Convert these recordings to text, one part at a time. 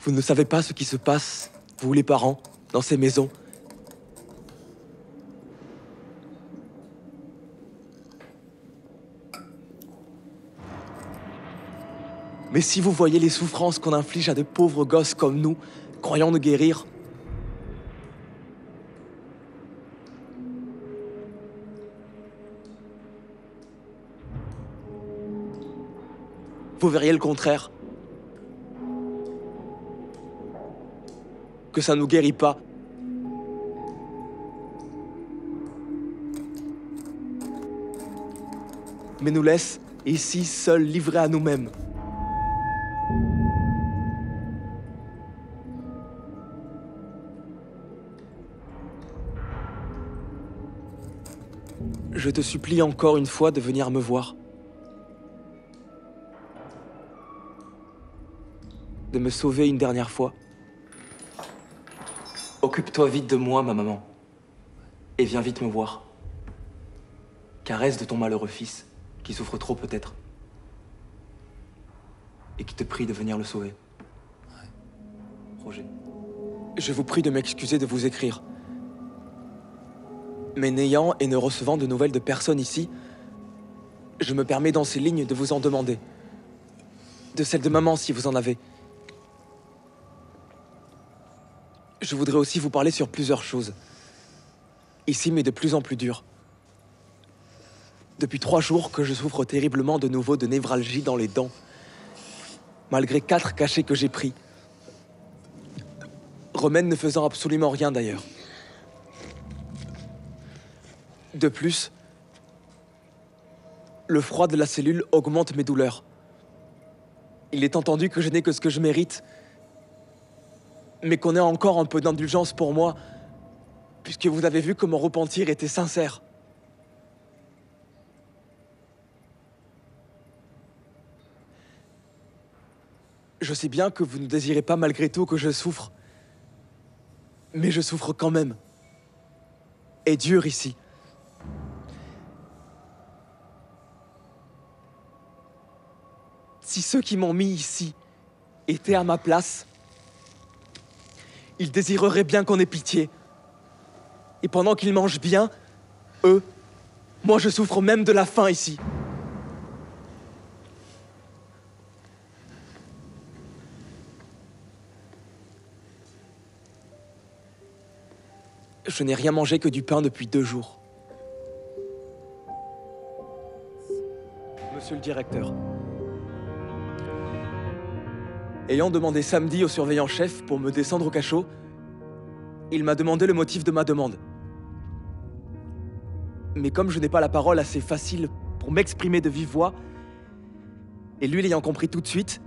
Vous ne savez pas ce qui se passe, vous les parents, dans ces maisons. Mais si vous voyez les souffrances qu'on inflige à de pauvres gosses comme nous, croyant nous guérir, vous verriez le contraire. Que ça nous guérit pas. Mais nous laisse ici seuls livrés à nous-mêmes. Je te supplie encore une fois de venir me voir. De me sauver une dernière fois. Occupe-toi vite de moi, ma maman. Et viens vite me voir. Caresse de ton malheureux fils, qui souffre trop peut-être. Et qui te prie de venir le sauver. Roger. Je vous prie de m'excuser de vous écrire. Mais n'ayant et ne recevant de nouvelles de personne ici, je me permets dans ces lignes de vous en demander. De celle de maman, si vous en avez. Je voudrais aussi vous parler sur plusieurs choses. Ici, mais de plus en plus dur. Depuis 3 jours que je souffre terriblement de nouveau de névralgie dans les dents. Malgré 4 cachets que j'ai pris. Remède ne faisant absolument rien d'ailleurs. De plus, le froid de la cellule augmente mes douleurs. Il est entendu que je n'ai que ce que je mérite, mais qu'on ait encore un peu d'indulgence pour moi, puisque vous avez vu que mon repentir était sincère. Je sais bien que vous ne désirez pas malgré tout que je souffre, mais je souffre quand même. Et dur ici. Si ceux qui m'ont mis ici étaient à ma place, ils désireraient bien qu'on ait pitié. Et pendant qu'ils mangent bien, eux, moi je souffre même de la faim ici. Je n'ai rien mangé que du pain depuis 2 jours. Monsieur le directeur. Ayant demandé samedi au surveillant-chef pour me descendre au cachot, il m'a demandé le motif de ma demande. Mais comme je n'ai pas la parole assez facile pour m'exprimer de vive voix, et lui l'ayant compris tout de suite,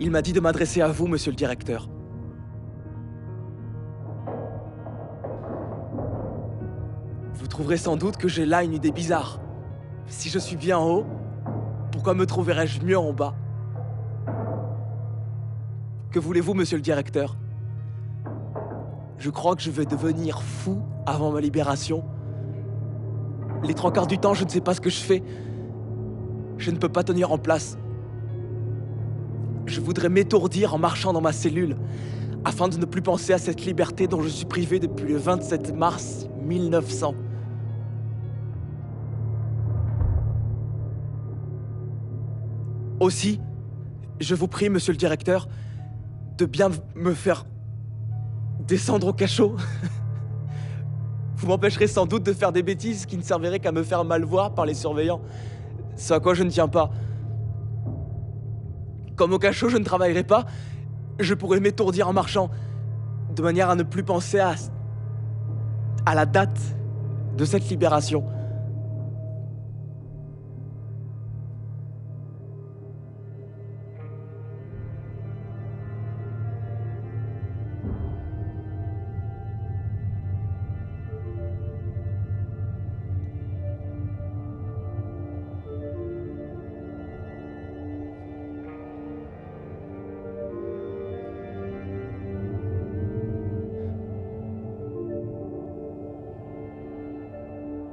il m'a dit de m'adresser à vous, monsieur le directeur. Vous trouverez sans doute que j'ai là une idée bizarre. Si je suis bien en haut, pourquoi me trouverais-je mieux en bas ? Que voulez-vous, monsieur le directeur? Je crois que je vais devenir fou avant ma libération. Les 3/4 du temps, je ne sais pas ce que je fais. Je ne peux pas tenir en place. Je voudrais m'étourdir en marchant dans ma cellule, afin de ne plus penser à cette liberté dont je suis privé depuis le 27 mars 1900. Aussi, je vous prie, monsieur le directeur, de bien me faire descendre au cachot. Vous m'empêcherez sans doute de faire des bêtises qui ne serviraient qu'à me faire mal voir par les surveillants, ce à quoi je ne tiens pas. Comme au cachot, je ne travaillerai pas, je pourrais m'étourdir en marchant, de manière à ne plus penser à la date de cette libération.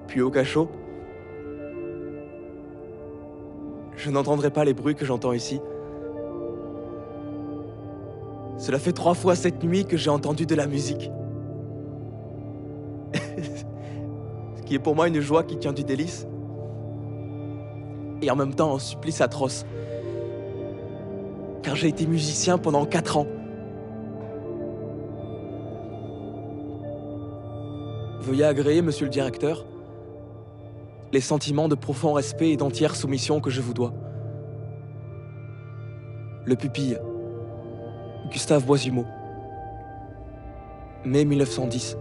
Puis au cachot, je n'entendrai pas les bruits que j'entends ici. Cela fait 3 fois cette nuit que j'ai entendu de la musique. Ce qui est pour moi une joie qui tient du délice. Et en même temps un supplice atroce. Car j'ai été musicien pendant 4 ans. Veuillez agréer, monsieur le directeur, les sentiments de profond respect et d'entière soumission que je vous dois. Le pupille, Gustave Boishumeau. Mai 1910.